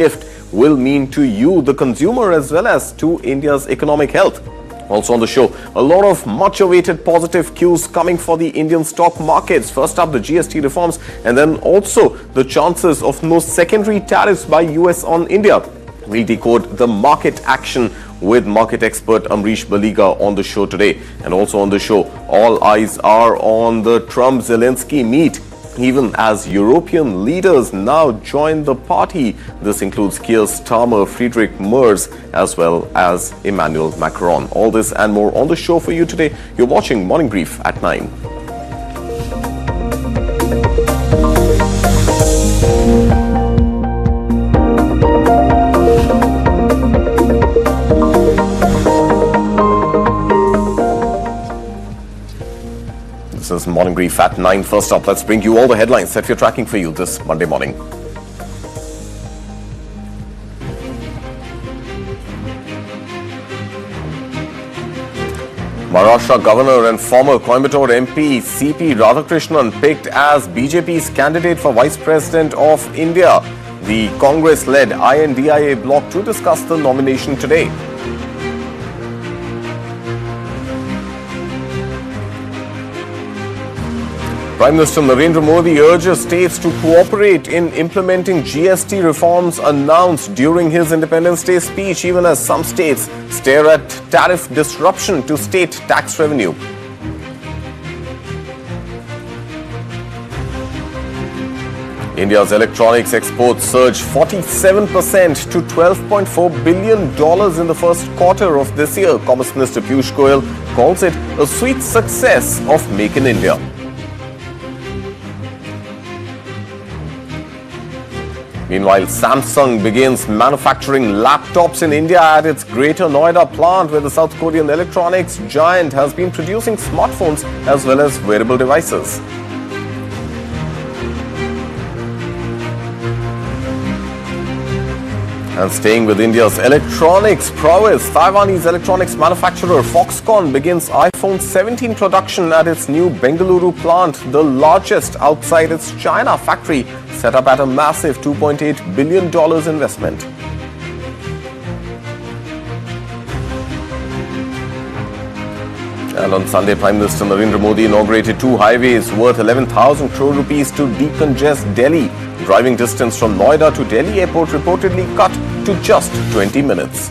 gift will mean to you, the consumer, as well as to India's economic health. Also on the show, a lot of much-awaited positive cues coming for the Indian stock markets. First up, the GST reforms, and then also the chances of no secondary tariffs by US on India. We'll decode the market action with market expert Amrish Baliga on the show today. And also on the show, all eyes are on the Trump-Zelensky meet, even as European leaders now join the party. This includes Keir Starmer, Friedrich Merz, as well as Emmanuel Macron. All this and more on the show for you today. You're watching Morning Brief at 9. This is Morning Brief at 9. First up, let's bring you all the headlines that we're tracking for you this Monday morning. Maharashtra Governor and former Coimbatore MP C.P. Radhakrishnan picked as BJP's candidate for Vice President of India. The Congress-led INDIA bloc to discuss the nomination today. Prime Minister Narendra Modi urges states to cooperate in implementing GST reforms announced during his Independence Day speech, even as some states stare at tariff disruption to state tax revenue. India's electronics exports surged 47% to $12.4 billion in the first quarter of this year. Commerce Minister Piyush Goyal calls it a sweet success of Make in India. Meanwhile, Samsung begins manufacturing laptops in India at its Greater Noida plant, where the South Korean electronics giant has been producing smartphones as well as wearable devices. And staying with India's electronics prowess, Taiwanese electronics manufacturer Foxconn begins iPhone 17 production at its new Bengaluru plant, the largest outside its China factory, set up at a massive $2.8 billion investment. And on Sunday, Prime Minister Narendra Modi inaugurated two highways worth 11,000 crore rupees to decongest Delhi. Driving distance from Noida to Delhi airport reportedly cut to just 20 minutes.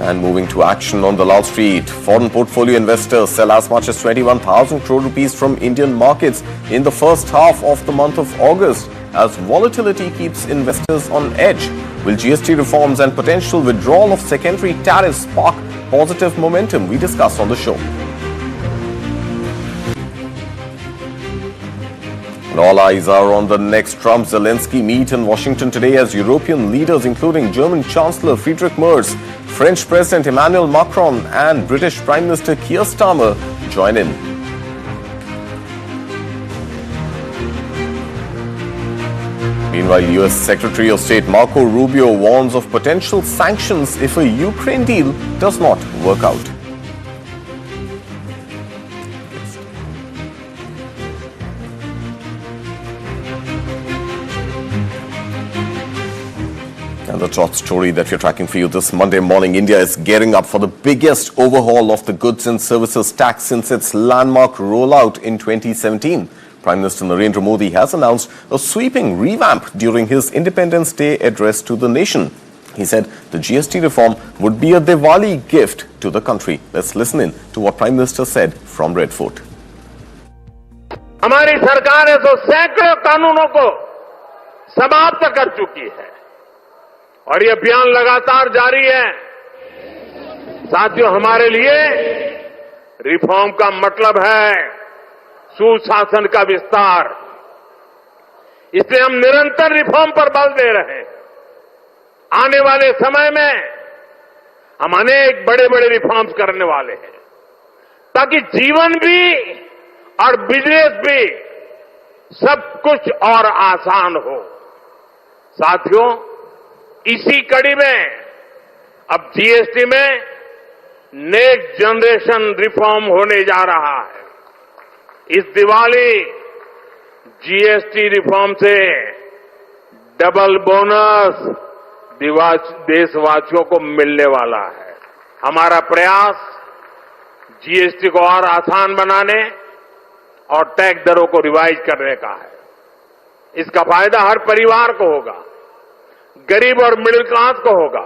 And moving to action on the Lal Street, foreign portfolio investors sell as much as 21,000 crore rupees from Indian markets in the first half of the month of August, as volatility keeps investors on edge. Will GST reforms and potential withdrawal of secondary tariffs spark positive momentum? We discuss on the show. And all eyes are on the next Trump-Zelensky meet in Washington today, as European leaders, including German Chancellor Friedrich Merz, French President Emmanuel Macron, and British Prime Minister Keir Starmer join in. Meanwhile, US Secretary of State Marco Rubio warns of potential sanctions if a Ukraine deal does not work out. And the top story that we're tracking for you this Monday morning, India is gearing up for the biggest overhaul of the goods and services tax since its landmark rollout in 2017. Prime Minister Narendra Modi has announced a sweeping revamp during his Independence Day address to the nation. He said the GST reform would be a Diwali gift to the country. Let's listen in to what Prime Minister said from Red Fort. हमारी सरकार है तो सैकड़ों कानूनों को समाप्त कर चुकी है और ये अभियान लगातार जारी है। साथियों, हमारे लिए रिफॉर्म का मतलब है सुशासन का विस्तार। इसलिए हम निरंतर रिफॉर्म पर बल दे रहे हैं। आने वाले समय में हम अनेक बड़े बड़े रिफॉर्म्स करने वाले हैं, ताकि जीवन भी और बिजनेस भी सब कुछ और आसान हो। साथियों, इसी कड़ी में अब जीएसटी में नेक्स्ट जनरेशन रिफॉर्म होने जा रहा है। इस दिवाली जीएसटी रिफॉर्म से डबल बोनस देशवासियों को मिलने वाला है। हमारा प्रयास जीएसटी को और आसान बनाने और टैक्स दरों को रिवाइज करने का है। इसका फायदा हर परिवार को होगा, गरीब और मिडिल क्लास को होगा,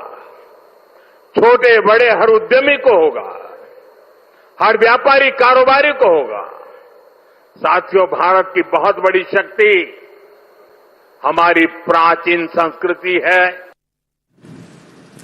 छोटे बड़े हर उद्यमी को होगा, हर व्यापारी कारोबारी को होगा। साथियों, भारत की बहुत बड़ी शक्ति हमारी प्राचीन संस्कृति है।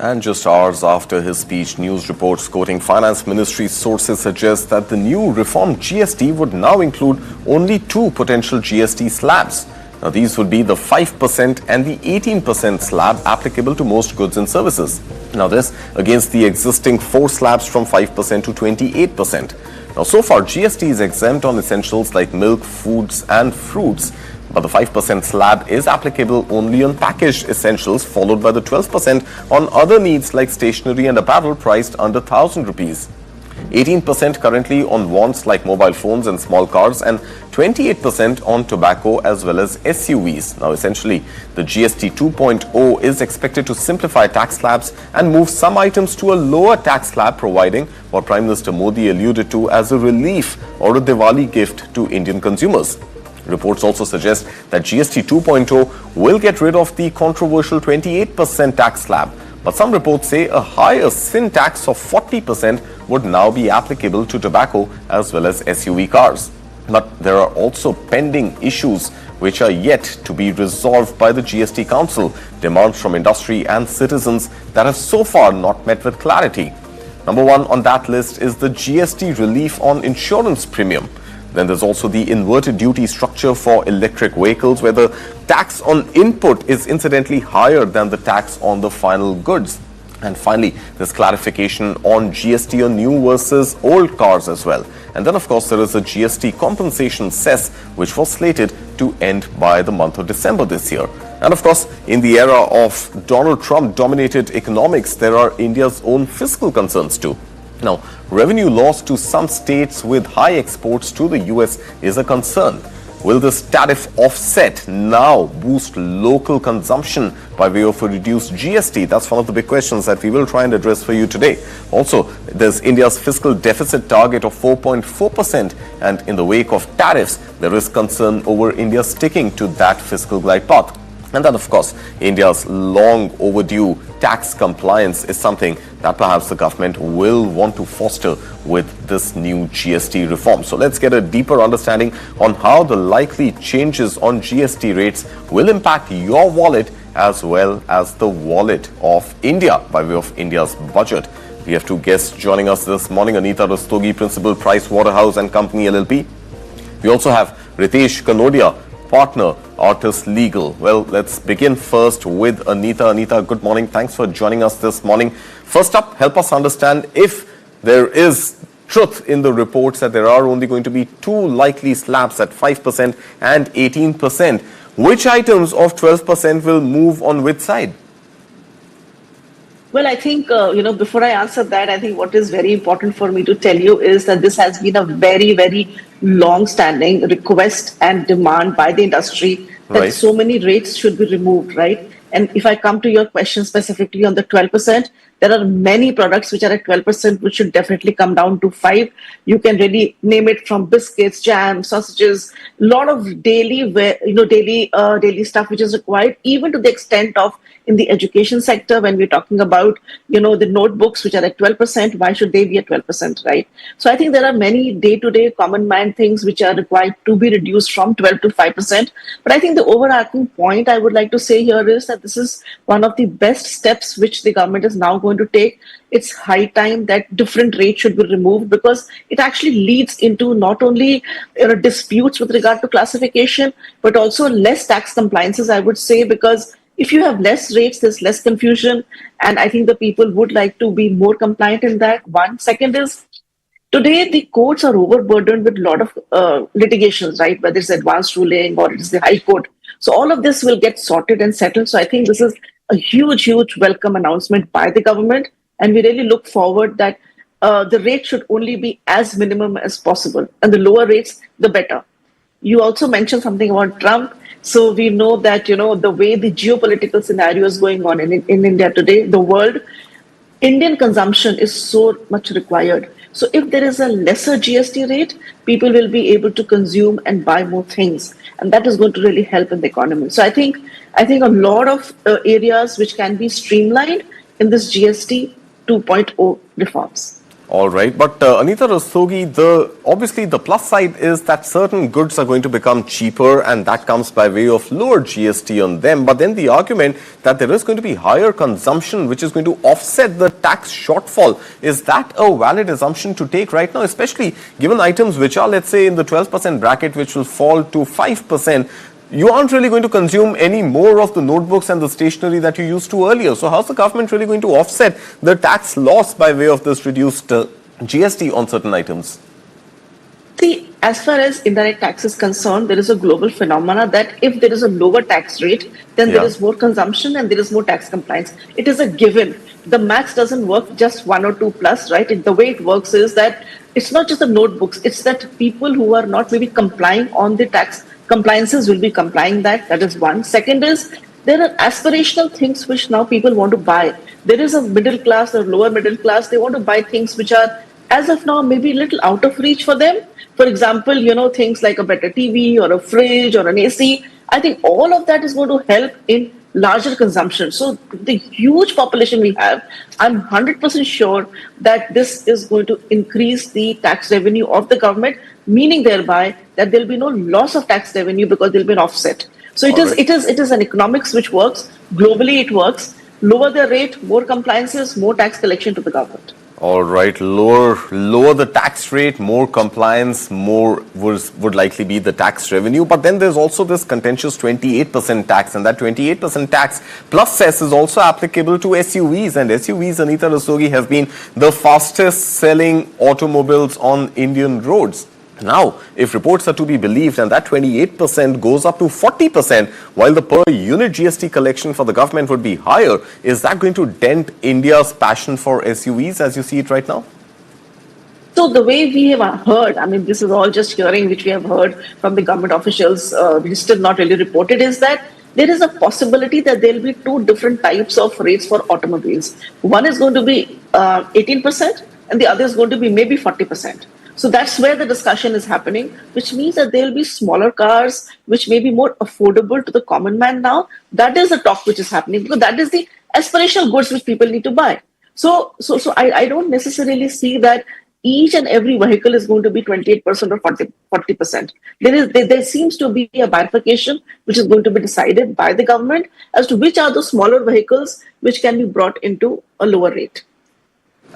And just hours after his speech, news reports quoting Finance Ministry sources suggest that the new reformed GST would now include only two potential GST slabs. Now, these would be the 5% and the 18% slab applicable to most goods and services. Now, this against the existing 4 slabs from 5% to 28%. Now, so far, GST is exempt on essentials like milk, foods and fruits. But the 5% slab is applicable only on packaged essentials, followed by the 12% on other needs like stationery and apparel priced under 1,000 rupees. 18% currently on wants like mobile phones and small cars, and 28% on tobacco as well as SUVs. Now, essentially, the GST 2.0 is expected to simplify tax slabs and move some items to a lower tax slab, providing what Prime Minister Modi alluded to as a relief or a Diwali gift to Indian consumers. Reports also suggest that GST 2.0 will get rid of the controversial 28% tax slab. But some reports say a higher sin tax of 40% would now be applicable to tobacco as well as SUV cars. But there are also pending issues which are yet to be resolved by the GST Council, demands from industry and citizens that have so far not met with clarity. Number one on that list is the GST relief on insurance premium. Then there's also the inverted duty structure for electric vehicles, where the tax on input is incidentally higher than the tax on the final goods. And finally, there's clarification on GST on new versus old cars as well. And then, of course, there is a GST compensation cess, which was slated to end by the month of December this year. And of course, in the era of Donald Trump-dominated economics, there are India's own fiscal concerns too. Now, revenue loss to some states with high exports to the US is a concern. Will this tariff offset now boost local consumption by way of a reduced GST? That's one of the big questions that we will try and address for you today. Also, there's India's fiscal deficit target of 4.4%, and in the wake of tariffs, there is concern over India sticking to that fiscal glide path. And then, of course, India's long overdue tax compliance is something that perhaps the government will want to foster with this new GST reform. So let's get a deeper understanding on how the likely changes on GST rates will impact your wallet as well as the wallet of India by way of India's budget. We have two guests joining us this morning. Anita Rastogi, Principal, Price Waterhouse and Company LLP. We also have Ritesh Kanodia, Partner, Artis Legal. Well, let's begin first with Anita. Anita, good morning. Thanks for joining us this morning. First up, help us understand if there is truth in the reports that there are only going to be two likely slabs at 5% and 18%. Which items of 12% will move on which side? Well, I think, before I answer that, I think what is very important for me to tell you is that this has been a very, very long-standing request and demand by the industry that so many rates should be removed, right? And if I come to your question specifically on the 12%, there are many products which are at 12%, which should definitely come down to 5%. You can really name it from biscuits, jam, sausages, a lot of daily stuff which is required, even to the extent of in the education sector, when we're talking about, the notebooks which are at 12%, why should they be at 12%, right? So I think there are many day-to-day common man things which are required to be reduced from 12 to 5%. But I think the overarching point I would like to say here is that this is one of the best steps which the government is now going to take. It's high time that different rates should be removed, because it actually leads into not only disputes with regard to classification, but also less tax compliances, I would say, because if you have less rates, there's less confusion. And I think the people would like to be more compliant in that. One. Second is, today the courts are overburdened with a lot of litigations, right? Whether it's advanced ruling or it's the High Court. So all of this will get sorted and settled. So I think this is a huge, huge welcome announcement by the government. And we really look forward that the rate should only be as minimum as possible. And the lower rates, the better. You also mentioned something about Trump. So we know that, the way the geopolitical scenario is going on in India today, the world, Indian consumption is so much required. So if there is a lesser GST rate, people will be able to consume and buy more things, and that is going to really help in the economy. So I think a lot of areas which can be streamlined in this GST 2.0 reforms. All right, but Anita Rastogi, obviously the plus side is that certain goods are going to become cheaper, and that comes by way of lower GST on them. But then the argument that there is going to be higher consumption, which is going to offset the tax shortfall, is that a valid assumption to take right now, especially given items which are, let's say, in the 12% bracket, which will fall to 5%? You aren't really going to consume any more of the notebooks and the stationery that you used to earlier. So how's the government really going to offset the tax loss by way of this reduced GST on certain items? See, as far as indirect tax is concerned, there is a global phenomena that if there is a lower tax rate, then there is more consumption and there is more tax compliance. It is a given. The maths doesn't work just 1 or 2 plus, right? The way it works is that it's not just the notebooks, it's that people who are not maybe complying on the tax compliances will be complying that is one. Second is there are aspirational things which now people want to buy. There is a middle class or lower middle class, they want to buy things which are as of now maybe a little out of reach for them. For example, things like a better TV or a fridge or an AC. I think all of that is going to help in larger consumption. So the huge population we have, I'm 100% sure that this is going to increase the tax revenue of the government, meaning thereby that there will be no loss of tax revenue because there will be an offset. So it is an economics which works. Globally it works. Lower the rate, more compliances, more tax collection to the government. All right, lower the tax rate, more compliance, more would likely be the tax revenue. But then there's also this contentious 28% tax, and that 28% tax plus cess is also applicable to SUVs. And SUVs, Anita Rastogi, have been the fastest selling automobiles on Indian roads. Now, if reports are to be believed, and that 28% goes up to 40%, while the per unit GST collection for the government would be higher, is that going to dent India's passion for SUVs as you see it right now? So the way we have heard, I mean, this is all just hearing which we have heard from the government officials, which is still not really reported, is that there is a possibility that there will be 2 different types of rates for automobiles. One is going to be 18% and the other is going to be maybe 40%. So that's where the discussion is happening, which means that there will be smaller cars, which may be more affordable to the common man now. That is the talk which is happening, because that is the aspirational goods which people need to buy. So I don't necessarily see that each and every vehicle is going to be 28% or 40%. There seems to be a bifurcation which is going to be decided by the government as to which are the smaller vehicles which can be brought into a lower rate.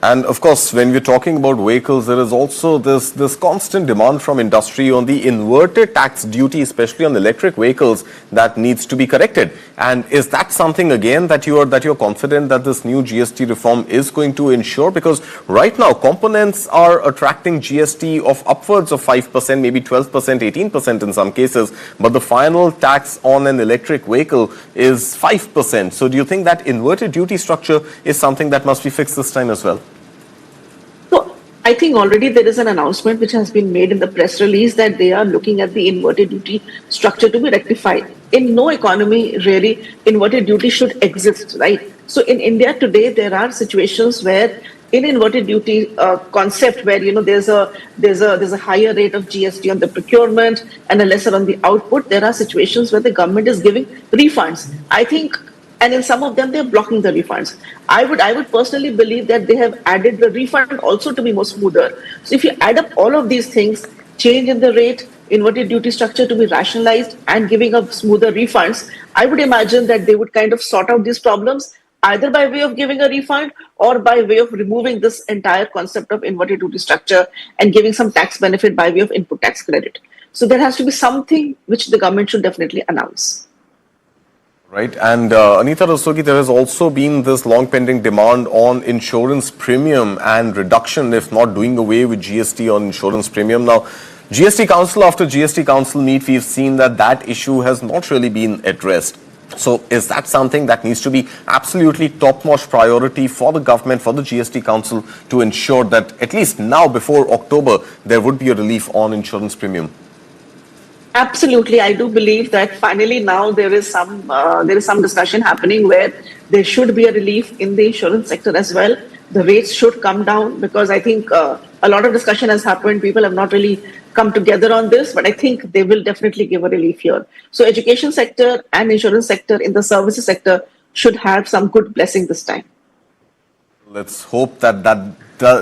And of course, when we're talking about vehicles, there is also this constant demand from industry on the inverted tax duty, especially on electric vehicles, that needs to be corrected. And is that something again that you're confident that this new GST reform is going to ensure? Because right now, components are attracting GST of upwards of 5%, maybe 12%, 18% in some cases, but the final tax on an electric vehicle is 5%. So do you think that inverted duty structure is something that must be fixed this time as well? I think already there is an announcement which has been made in the press release that they are looking at the inverted duty structure to be rectified. In no economy, really, inverted duty should exist, right? So in India today, there are situations where in inverted duty concept where, there's a higher rate of GST on the procurement and a lesser on the output, there are situations where the government is giving refunds. I think, and in some of them, they're blocking the refunds. I would personally believe that they have added the refund also to be more smoother. So if you add up all of these things, change in the rate, inverted duty structure to be rationalized, and giving up smoother refunds, I would imagine that they would kind of sort out these problems either by way of giving a refund or by way of removing this entire concept of inverted duty structure and giving some tax benefit by way of input tax credit. So there has to be something which the government should definitely announce. Right. And Anita Rastogi, there has also been this long pending demand on insurance premium and reduction, if not doing away with GST on insurance premium. Now, GST Council after GST Council meet, we've seen that issue has not really been addressed. So is that something that needs to be absolutely top-notch priority for the government, for the GST Council, to ensure that at least now before October, there would be a relief on insurance premium? Absolutely, I do believe that finally now there is some discussion happening where there should be a relief in the insurance sector as well. The rates should come down because I think a lot of discussion has happened. People have not really come together on this, but I think they will definitely give a relief here. So, education sector and insurance sector in the services sector should have some good blessing this time. Let's hope that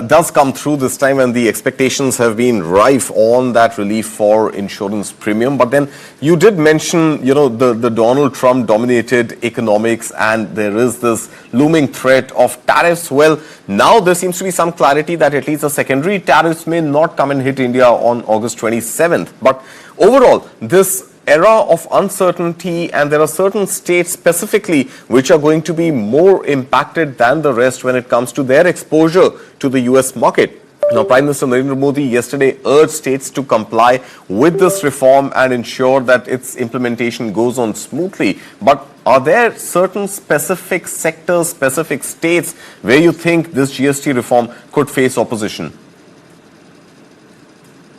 does come through this time, and the expectations have been rife on that relief for insurance premium. But then you did mention, the Donald Trump dominated economics, and there is this looming threat of tariffs. Well, now there seems to be some clarity that at least the secondary tariffs may not come and hit India on August 27th. But overall, this era of uncertainty, and there are certain states specifically which are going to be more impacted than the rest when it comes to their exposure to the US market. Now, Prime Minister Narendra Modi yesterday urged states to comply with this reform and ensure that its implementation goes on smoothly. But are there certain specific sectors, specific states where you think this GST reform could face opposition?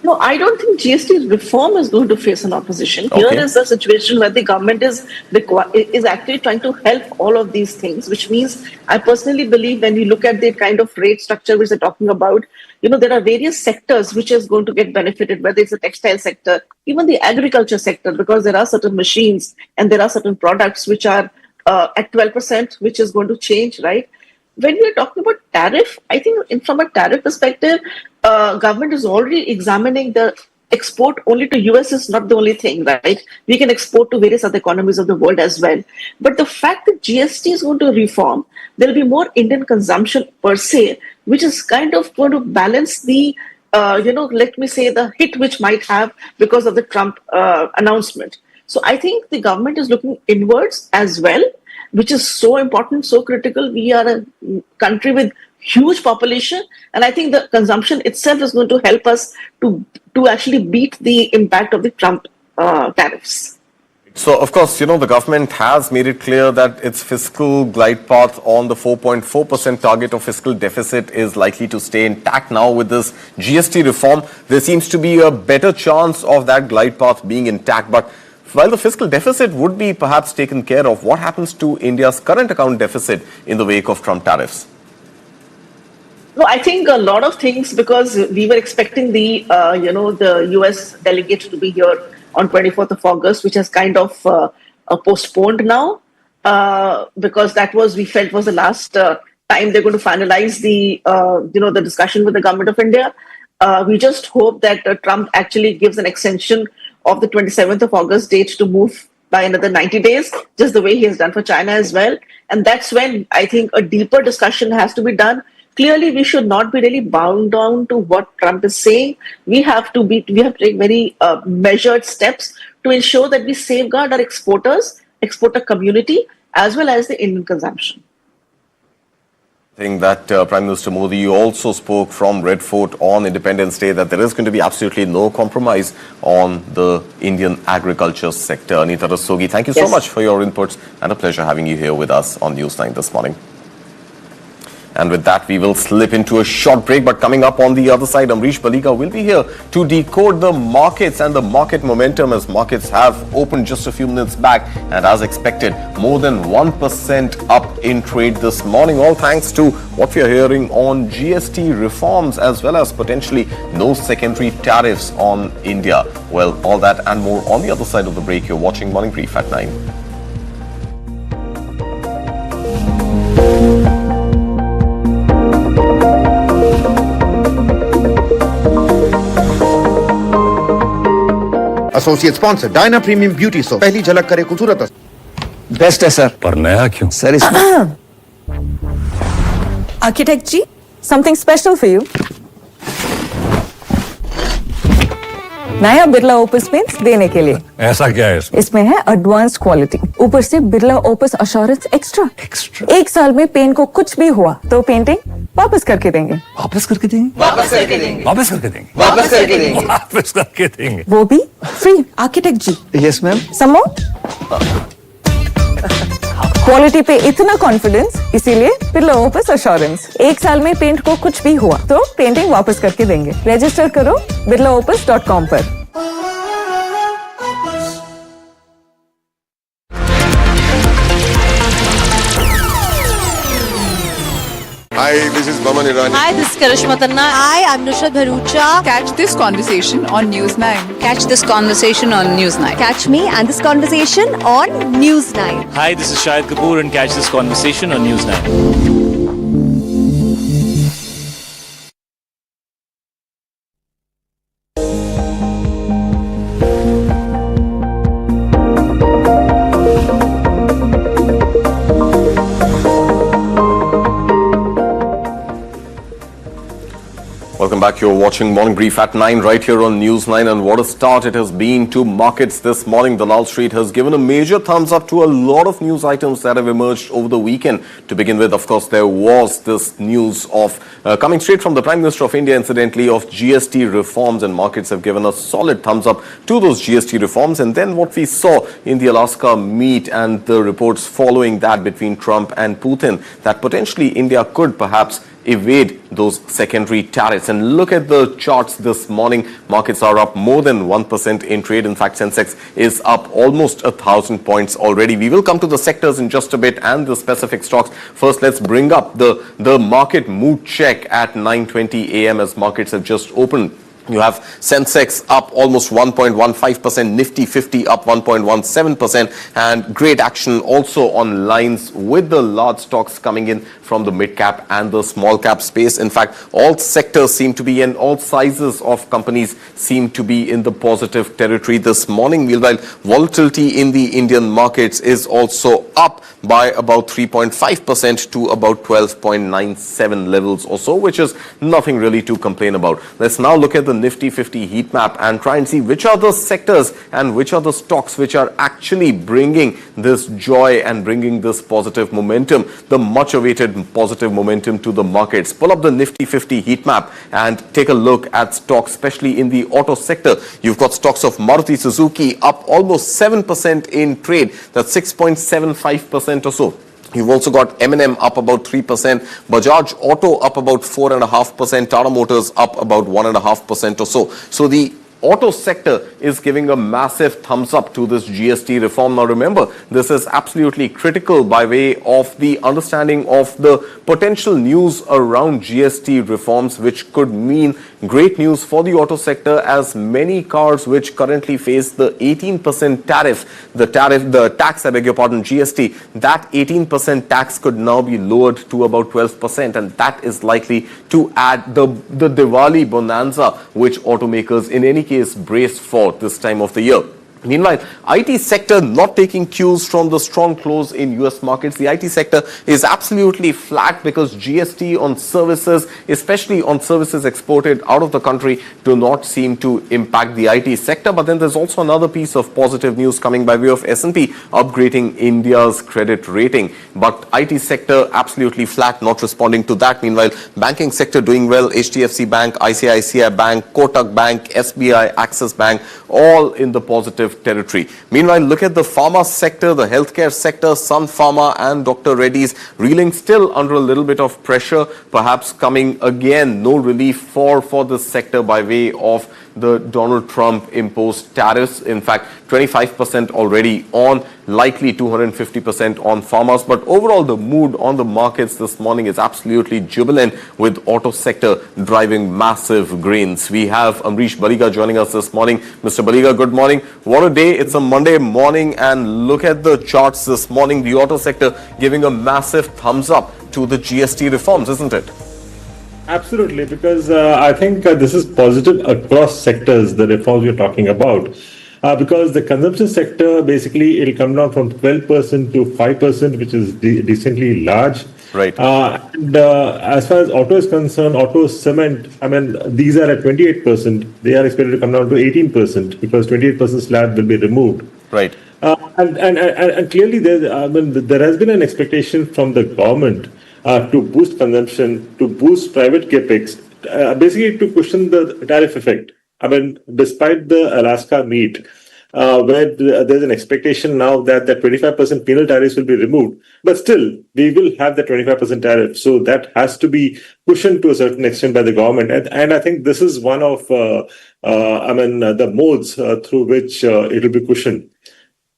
No, I don't think GST reform is going to face an opposition. Okay. Here is a situation where the government is actually trying to help all of these things, which means I personally believe when you look at the kind of rate structure which they're talking about, there are various sectors which is going to get benefited, whether it's the textile sector, even the agriculture sector, because there are certain machines and there are certain products which are at 12%, which is going to change, right? When we're talking about tariff, I think from a tariff perspective, government is already examining the export only to US is not the only thing, right? We can export to various other economies of the world as well. But the fact that GST is going to reform, there will be more Indian consumption per se, which is kind of going to balance the, let me say, the hit which might have because of the Trump announcement. So I think the government is looking inwards as well, which is so important, so critical. We are a country with huge population, and I think the consumption itself is going to help us to actually beat the impact of the Trump tariffs. So, of course, the government has made it clear that its fiscal glide path on the 4.4% target of fiscal deficit is likely to stay intact. Now, with this GST reform, there seems to be a better chance of that glide path being intact. But while the fiscal deficit would be perhaps taken care of, what happens to India's current account deficit in the wake of Trump tariffs? No, I think a lot of things, because we were expecting the US delegate to be here on 24th of August, which has kind of postponed now, because that was, we felt, was the last time they're going to finalize the discussion with the government of India. We just hope that Trump actually gives an extension of the 27th of August date to move by another 90 days, just the way he has done for China as well. And that's when I think a deeper discussion has to be done. Clearly, we should not be really bound down to what Trump is saying. We have to take very measured steps to ensure that we safeguard our exporter community, as well as the Indian consumption. I think that Prime Minister Modi also spoke from Red Fort on Independence Day that there is going to be absolutely no compromise on the Indian agriculture sector. Anita Rastogi, thank you so much for your inputs, and a pleasure having you here with us on News9 this morning. And with that, we will slip into a short break. But coming up on the other side, Amrish Balika will be here to decode the markets and the market momentum, as markets have opened just a few minutes back. And as expected, more than 1% up in trade this morning, all thanks to what we are hearing on GST reforms, as well as potentially no secondary tariffs on India. Well, all that and more on the other side of the break. You're watching Morning Brief at 9. Associate sponsor Diana premium beauty soap, पहली झलक करे खूबसूरत। Best है sir, पर नया क्यों sir? इसमें architect ji, something special for you. नया बिरला ओपस पेंट्स देने के लिए। ऐसा क्या है इसमें है एडवांस क्वालिटी, ऊपर से बिरला ओपस अश्योरेंस एक्स्ट्रा। 1 साल में पेंट को कुछ भी हुआ तो पेंटिंग वापस करके देंगे। वापस करके देंगे? वापस करके देंगे। वापस करके देंगे? वापस करके देंगे। वापस करके देंगे, वो भी free. Architect ji. Yes ma'am. Some more? Quality पे इतना कॉन्फिडेंस, इसीलिए बिरला ओपस अश्योरेंस। 1 साल में पेंट को कुछ भी हुआ तो पेंटिंग वापस करके देंगे। रजिस्टर करो birlaopus.com पर। Hi, this is Baman Irani. Hi, this is Karishma Tanna. Hi, I'm Nushat Bharucha. Catch this conversation on News9. Catch this conversation on News9. Catch me and this conversation on News9. Hi, this is Shahid Kapoor and catch this conversation on News9. Welcome back. You're watching Morning Brief at 9 right here on News9, and what a start it has been to markets this morning. The Lal Street has given a major thumbs up to a lot of news items that have emerged over the weekend. To begin with, of course, there was this news of coming straight from the Prime Minister of India, incidentally, of GST reforms, and markets have given a solid thumbs up to those GST reforms. And then what we saw in the Alaska meet and the reports following that between Trump and Putin, that potentially India could perhaps evade those secondary tariffs. And look at the charts this morning. Markets are up more than 1% in trade. In fact, Sensex is up almost 1,000 points already. We will come to the sectors in just a bit and the specific stocks. First, let's bring up the market mood check at 9:20 a.m. as markets have just opened. You have Sensex up almost 1.15%, Nifty 50 up 1.17%, and great action also on lines with the large stocks coming in from the mid-cap and the small-cap space. In fact, all sectors seem to be, and all sizes of companies seem to be in the positive territory this morning. Meanwhile, volatility in the Indian markets is also up by about 3.5% to about 12.97 levels or so, which is nothing really to complain about. Let's now look at the Nifty 50 heat map and try and see which are the sectors and which are the stocks which are actually bringing this joy and bringing this positive momentum, the much awaited positive momentum to the markets. Pull up the Nifty 50 heat map and take a look at stocks, especially in the auto sector. You've got stocks of Maruti Suzuki up almost 7% in trade. That's 6.75% or so. You've also got M&M up about 3%, Bajaj Auto up about 4.5%, Tata Motors up about 1.5% or so. So the auto sector is giving a massive thumbs up to this GST reform. Now remember, this is absolutely critical by way of the understanding of the potential news around GST reforms, which could mean great news for the auto sector, as many cars which currently face the 18% tariff, the tax, I beg your pardon, GST, that 18% tax could now be lowered to about 12%, and that is likely to add the Diwali bonanza which automakers in any case brace for this time of the year. Meanwhile, IT sector not taking cues from the strong close in US markets. The IT sector is absolutely flat because GST on services, especially on services exported out of the country, do not seem to impact the IT sector. But then there's also another piece of positive news coming by way of S&P upgrading India's credit rating. But IT sector absolutely flat, not responding to that. Meanwhile, banking sector doing well. HDFC Bank, ICICI Bank, Kotak Bank, SBI, Axis Bank, all in the positive territory. Meanwhile, look at the pharma sector, the healthcare sector. Sun Pharma and Dr. Reddy's reeling still under a little bit of pressure, perhaps coming again, no relief for this sector by way of the Donald Trump imposed tariffs. In fact, 25% already on, likely 250% on farmers. But overall, the mood on the markets this morning is absolutely jubilant, with auto sector driving massive gains. We have Amrish Baliga joining us this morning. Mr. Baliga, good morning. What a day. It's a Monday morning, and look at the charts this morning. The auto sector giving a massive thumbs up to the GST reforms, isn't it? Absolutely, because I think this is positive across sectors, the reforms we're talking about. Because the consumption sector, basically, it'll come down from 12% to 5%, which is decently large. Right. And as far as auto is concerned, auto cement, I mean, these are at 28%. They are expected to come down to 18% because 28% slab will be removed. Right. And clearly, there has been an expectation from the government to boost consumption, to boost private capex, basically to cushion the tariff effect. I mean, despite the Alaska meet, where there's an expectation now that the 25% penal tariffs will be removed, but still, we will have the 25% tariff. So that has to be cushioned to a certain extent by the government. And I think this is one of, the modes through which it will be cushioned.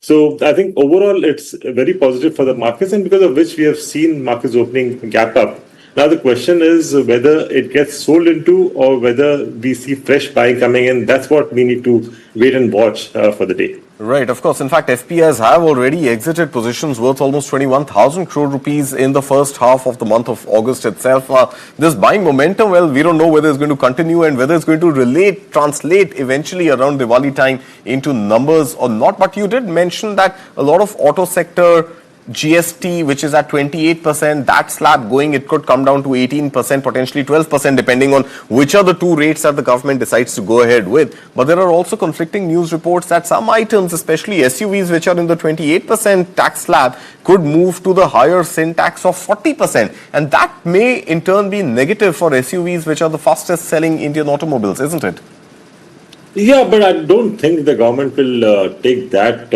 So I think overall it's very positive for the markets, and because of which we have seen markets opening gap up. Now the question is whether it gets sold into or whether we see fresh buying coming in. That's what we need to wait and watch for the day. Right, of course. In fact, FPIs have already exited positions worth almost 21,000 crore rupees in the first half of the month of August itself. This buying momentum, well, we don't know whether it's going to continue and whether it's going to translate eventually around Diwali time into numbers or not. But you did mention that a lot of auto sector GST, which is at 28%, that slab going, it could come down to 18%, potentially 12%, depending on which are the two rates that the government decides to go ahead with. But there are also conflicting news reports that some items, especially SUVs, which are in the 28% tax slab, could move to the higher sin tax of 40%. And that may in turn be negative for SUVs, which are the fastest selling Indian automobiles, isn't it? Yeah, but I don't think the government will take that,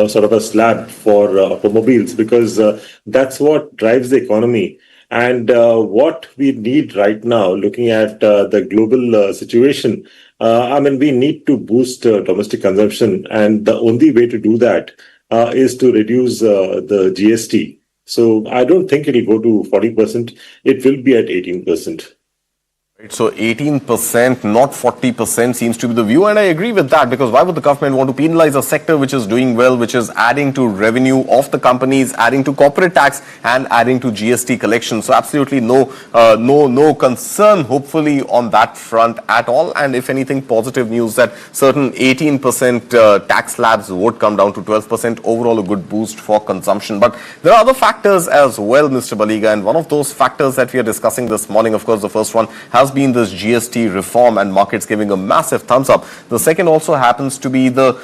sort of a slab for automobiles, because that's what drives the economy. And what we need right now, looking at the global situation, we need to boost domestic consumption. And the only way to do that is to reduce the GST. So I don't think it will go to 40%. It will be at 18%. So 18%, not 40% seems to be the view, and I agree with that, because why would the government want to penalize a sector which is doing well, which is adding to revenue of the companies, adding to corporate tax and adding to GST collection? So absolutely no concern, hopefully, on that front at all. And if anything, positive news that certain 18% tax slabs would come down to 12%. Overall, a good boost for consumption. But there are other factors as well, Mr. Baliga, and one of those factors that we are discussing this morning, of course, the first one has been this GST reform and markets giving a massive thumbs up. The second also happens to be the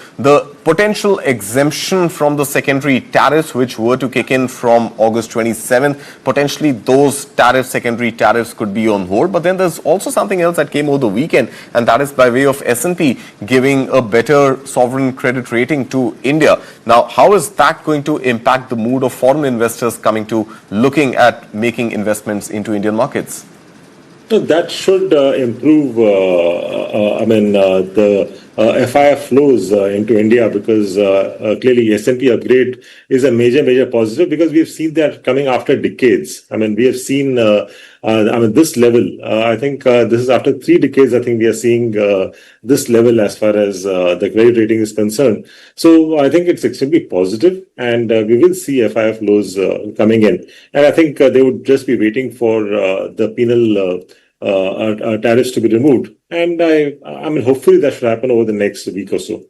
potential exemption from the secondary tariffs, which were to kick in from August 27th. Potentially those secondary tariffs could be on hold. But then there's also something else that came over the weekend, and that is by way of S&P giving a better sovereign credit rating to India. Now, how is that going to impact the mood of foreign investors coming to looking at making investments into Indian markets? So that should improve, the FII flows into India, because clearly S&P upgrade is a major positive, because we've seen that coming after decades. We have seen, this level. I think this is after 3 decades. I think we are seeing this level as far as the credit rating is concerned. So I think it's extremely positive, and we will see FII flows coming in. And I think they would just be waiting for the penal tariffs to be removed. And hopefully that should happen over the next week or so.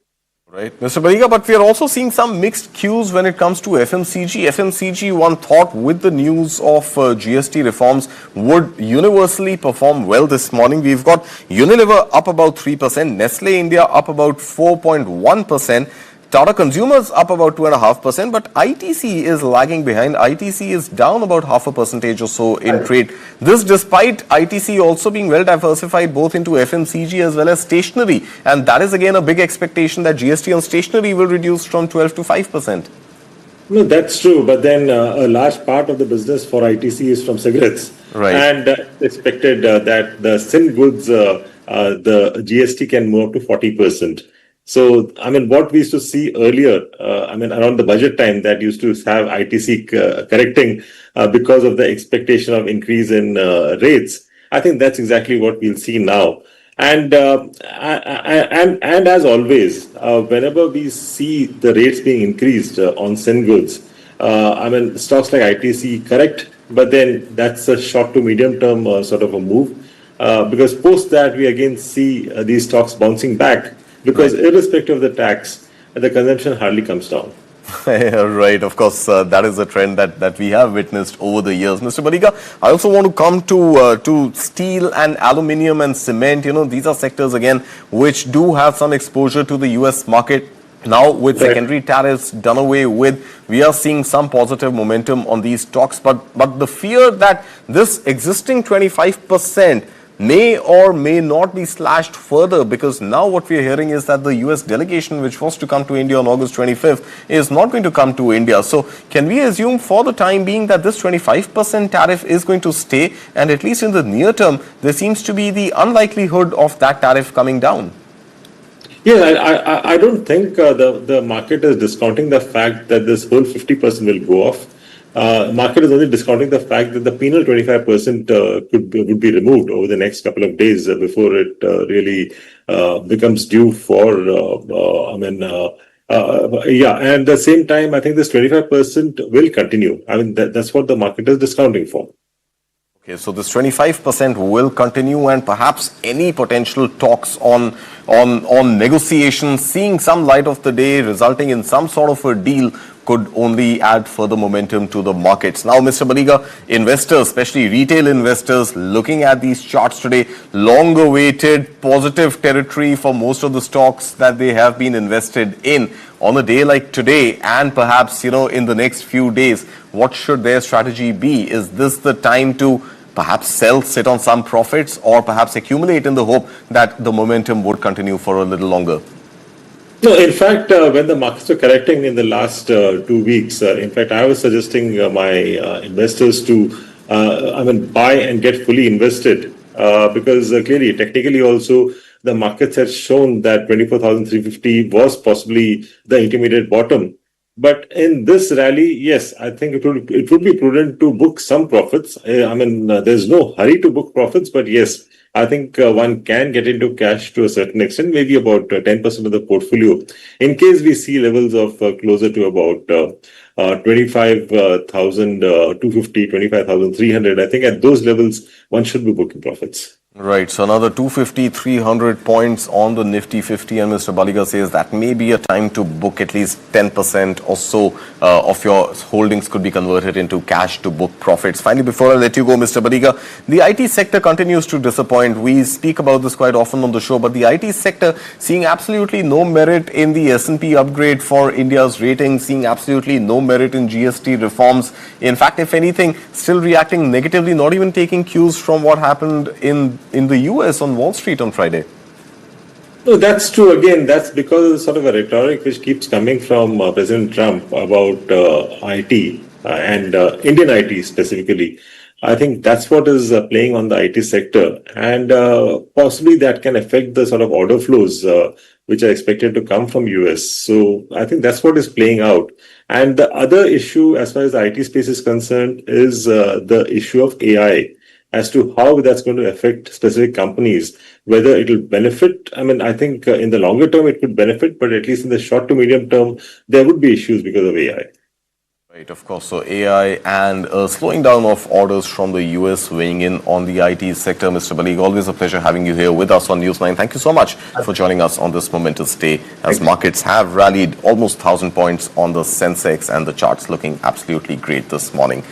Right, Mr. Baliga, but we are also seeing some mixed cues when it comes to FMCG. FMCG, one thought with the news of GST reforms, would universally perform well this morning. We've got Unilever up about 3%, Nestle India up about 4.1%, Tata Consumers up about 2.5%, but ITC is lagging behind. ITC is down about 0.5% or so in trade. This despite ITC also being well diversified both into FMCG as well as stationery. And that is again a big expectation that GST on stationery will reduce from 12 to 5%. No, that's true. But then a large part of the business for ITC is from cigarettes. Right. And expected that the sin goods, the GST can move up to 40%. So, what we used to see earlier, around the budget time, that used to have ITC correcting because of the expectation of increase in rates. I think that's exactly what we'll see now. And as always, whenever we see the rates being increased on sin goods, stocks like ITC correct, but then that's a short to medium term sort of a move, because post that we again see these stocks bouncing back. Because irrespective of the tax, the consumption hardly comes down. Right, of course, that is a trend that we have witnessed over the years. Mr. Baliga, I also want to come to steel and aluminium and cement. These are sectors, again, which do have some exposure to the US market. Now, with secondary tariffs done away with, we are seeing some positive momentum on these stocks. But the fear that this existing 25% may or may not be slashed further, because now what we are hearing is that the US delegation, which was to come to India on August 25th, is not going to come to India. So can we assume for the time being that this 25% tariff is going to stay, and at least in the near term, there seems to be the unlikelihood of that tariff coming down? Yeah, I don't think the market is discounting the fact that this whole 50% will go off. market is only discounting the fact that the penal 25% would be removed over the next couple of days before it really becomes due for, and at the same time, I think this 25% will continue. I mean, that's what the market is discounting for. Okay, so this 25% will continue, and perhaps any potential talks on negotiations seeing some light of the day, resulting in some sort of a deal, could only add further momentum to the markets. Now, Mr. Baliga, investors, especially retail investors, looking at these charts today, long-awaited positive territory for most of the stocks that they have been invested in. On a day like today, and perhaps, in the next few days, what should their strategy be? Is this the time to perhaps sell, sit on some profits, or perhaps accumulate in the hope that the momentum would continue for a little longer? No, in fact, when the markets were correcting in the last 2 weeks, in fact, I was suggesting my investors to, buy and get fully invested because clearly, technically also, the markets had shown that 24,350 was possibly the intermediate bottom. But in this rally, yes, I think it would be prudent to book some profits. There's no hurry to book profits, but yes, I think one can get into cash to a certain extent, maybe about 10% of the portfolio, in case we see levels of closer to about 25,250, 25,300. I think at those levels, one should be booking profits. Right, so another 250, 300 points on the Nifty 50, and Mr. Baliga says that may be a time to book at least 10% or so of your holdings could be converted into cash to book profits. Finally, before I let you go, Mr. Baliga, the IT sector continues to disappoint. We speak about this quite often on the show, but the IT sector seeing absolutely no merit in the S&P upgrade for India's rating, seeing absolutely no merit in GST reforms. In fact, if anything, still reacting negatively, not even taking cues from what happened in the US on Wall Street on Friday. No, that's true. Again, that's because of sort of a rhetoric which keeps coming from President Trump about IT and Indian IT specifically. I think that's what is playing on the IT sector, and possibly that can affect the sort of order flows which are expected to come from US. So I think that's what is playing out. And the other issue as far as the IT space is concerned is the issue of AI, as to how that's going to affect specific companies, whether it will benefit. I think in the longer term it could benefit, but at least in the short to medium term, there would be issues because of AI. Right, of course. So AI and slowing down of orders from the US weighing in on the IT sector. Mr. Baliga, always a pleasure having you here with us on News9. Thank you so much for joining us on this momentous day as markets have rallied almost 1,000 points on the Sensex, and the charts looking absolutely great this morning.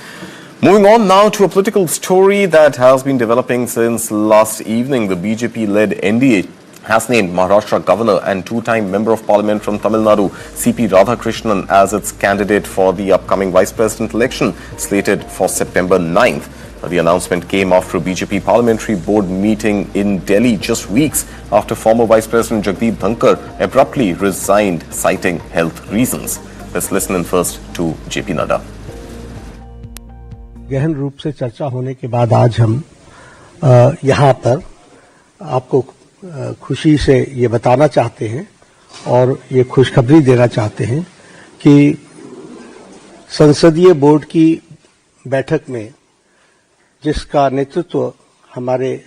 Moving on now to a political story that has been developing since last evening. The BJP-led NDA has named Maharashtra Governor and two-time Member of Parliament from Tamil Nadu, C.P. Radhakrishnan, as its candidate for the upcoming Vice President election slated for September 9th. The announcement came after a BJP Parliamentary Board meeting in Delhi just weeks after former Vice President Jagdeep Dhankar abruptly resigned, citing health reasons. Let's listen in first to J.P. Nadda. गहन रूप से चर्चा होने के बाद आज हम यहाँ पर आपको खुशी से ये बताना चाहते हैं और ये खुशखबरी देना चाहते हैं कि संसदीय बोर्ड की बैठक में जिसका नेतृत्व हमारे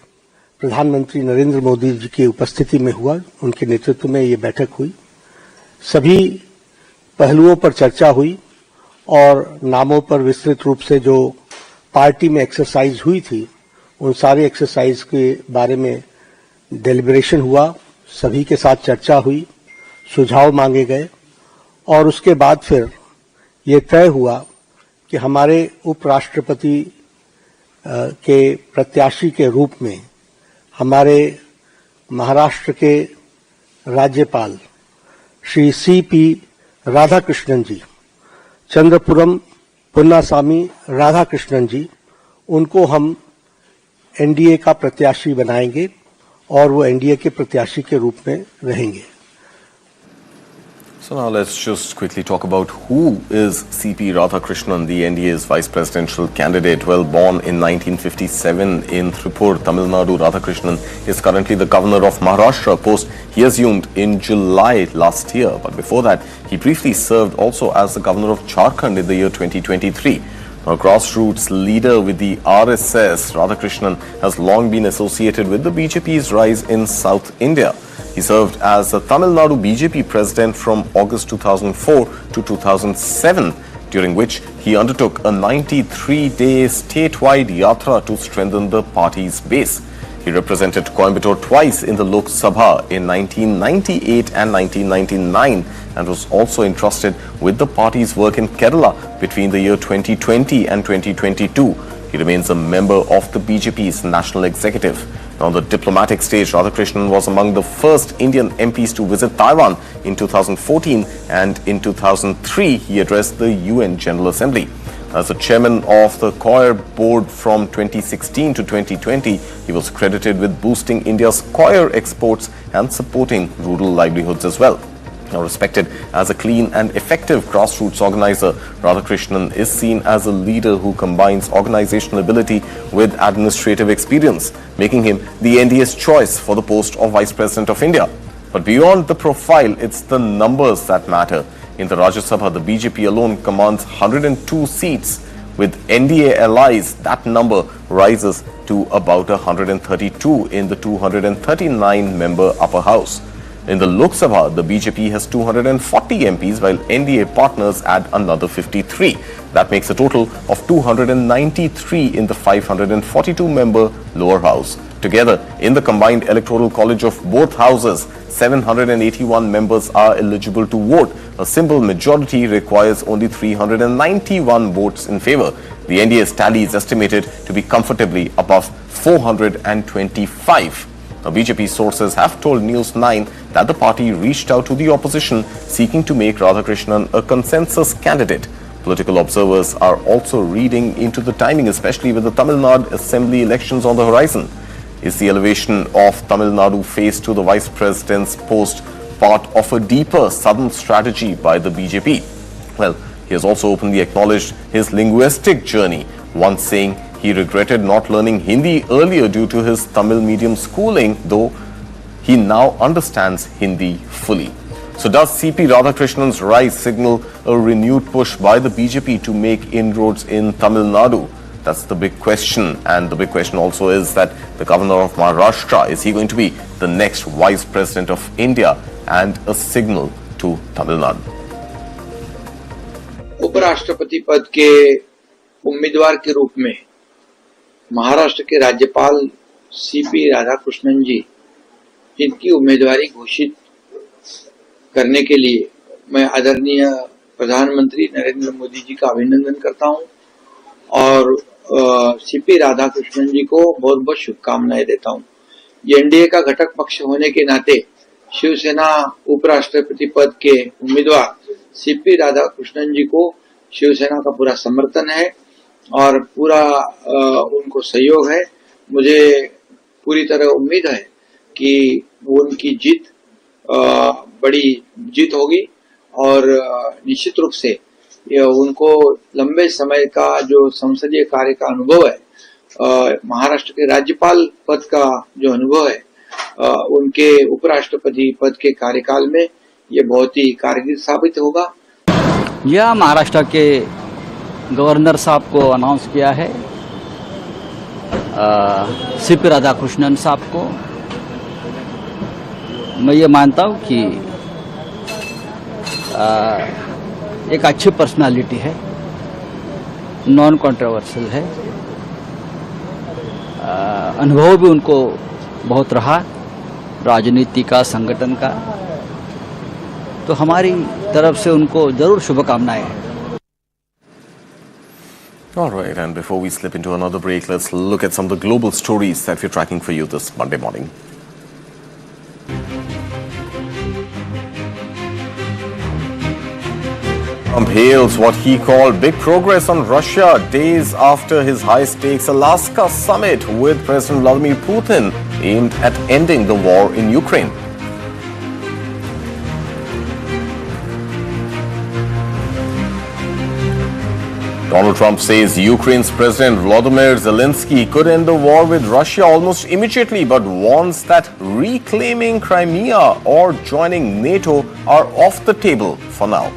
प्रधानमंत्री नरेंद्र मोदी जी की उपस्थिति में हुआ, उनके नेतृत्व में ये बैठक हुई। सभी पहलुओं पर चर्चा हुई और नामों पर विस्तृत रूप से जो पार्टी में एक्सरसाइज हुई थी, उन सारे एक्सरसाइज के बारे में डेलिब्रेशन हुआ, सभी के साथ चर्चा हुई, सुझाव मांगे गए और उसके बाद फिर ये तय हुआ कि हमारे उपराष्ट्रपति के प्रत्याशी के रूप में हमारे महाराष्ट्र के राज्यपाल श्री C.P. राधाकृष्णन जी, चंद्रपुरम पुन्नासामी राधाकृष्णन जी, उनको हम एनडीए का प्रत्याशी बनाएंगे और वो एनडीए के प्रत्याशी के रूप में रहेंगे। So now let's just quickly talk about who is C.P. Radhakrishnan, the NDA's vice presidential candidate. Well, born in 1957 in Tripur, Tamil Nadu, Radhakrishnan is currently the governor of Maharashtra, post he assumed in July last year. But before that, he briefly served also as the governor of Jharkhand in the year 2023. A grassroots leader with the RSS, Radhakrishnan has long been associated with the BJP's rise in South India. He served as a Tamil Nadu BJP president from August 2004 to 2007, during which he undertook a 93-day statewide yatra to strengthen the party's base. He represented Coimbatore twice in the Lok Sabha in 1998 and 1999 and was also entrusted with the party's work in Kerala between the year 2020 and 2022. He remains a member of the BJP's national executive. On the diplomatic stage, Radhakrishnan was among the first Indian MPs to visit Taiwan in 2014, and in 2003 he addressed the UN General Assembly. As the chairman of the Coir board from 2016 to 2020, he was credited with boosting India's coir exports and supporting rural livelihoods as well. Now respected as a clean and effective grassroots organizer, Radhakrishnan is seen as a leader who combines organizational ability with administrative experience, making him the NDA's choice for the post of Vice President of India. But beyond the profile, it's the numbers that matter. In the Rajya Sabha, the BJP alone commands 102 seats. With NDA allies, that number rises to about 132 in the 239-member upper house. In the Lok Sabha, the BJP has 240 MPs, while NDA partners add another 53. That makes a total of 293 in the 542-member lower house. Together, in the combined electoral college of both houses, 781 members are eligible to vote. A simple majority requires only 391 votes in favor. The NDA's tally is estimated to be comfortably above 425. Now, BJP sources have told News9 that the party reached out to the opposition seeking to make Radhakrishnan a consensus candidate. Political observers are also reading into the timing, especially with the Tamil Nadu Assembly elections on the horizon. Is the elevation of Tamil Nadu face to the Vice President's post part of a deeper southern strategy by the BJP? Well, he has also openly acknowledged his linguistic journey, once saying he regretted not learning Hindi earlier due to his Tamil medium schooling, though he now understands Hindi fully. So does CP Radhakrishnan's rise signal a renewed push by the BJP to make inroads in Tamil Nadu? That's the big question. And the big question also is that the governor of Maharashtra, is he going to be the next vice president of India and a signal to Tamil Nadu? उपराष्ट्रपति पद के उम्मीदवार के रूप में महाराष्ट्र के राज्यपाल CP Radhakrishnan जी, जिनकी उम्मीदवारी घोषित करने के लिए मैं आदरणीय प्रधानमंत्री नरेंद्र मोदी जी का अभिनंदन करता हूं और सीपी राधाकृष्णन जी को बहुत बहुत शुभकामनाएं देता हूं। ये एनडीए का घटक पक्ष होने के नाते शिवसेना उपराष्ट्रपति पद के उम्मीदवार सीपी राधाकृष्णन जी को शिवसेना का पूरा समर्थन है और पूरा उनको सहयोग है। मुझे पूरी तरह उम्मीद है कि उनकी जीत बड़ी जीत होगी और निश्चित रूप से उनको लंबे समय का जो संसदीय कार्य का अनुभव है, महाराष्ट्र के राज्यपाल पद का जो अनुभव है, उनके उपराष्ट्रपति पद के कार्यकाल में ये बहुत ही कारगर साबित होगा। यह महाराष्ट्र के गवर्नर साहब को अनाउंस किया है, सीपी राधाकृष्णन साहब को। मैं ये मानता हूँ कि एक अच्छी पर्सनालिटी है, नॉन कंट्रोवर्शियल है, अनुभव भी उनको बहुत रहा राजनीति का, संगठन का, तो हमारी तरफ से उनको जरूर शुभकामनाएं हैं। All right, and before we slip into another break, let's look at some of the global stories that we're tracking for you this Monday morning. Trump hails what he called big progress on Russia days after his high-stakes Alaska summit with President Vladimir Putin aimed at ending the war in Ukraine. Donald Trump says Ukraine's President Volodymyr Zelensky could end the war with Russia almost immediately, but warns that reclaiming Crimea or joining NATO are off the table for now.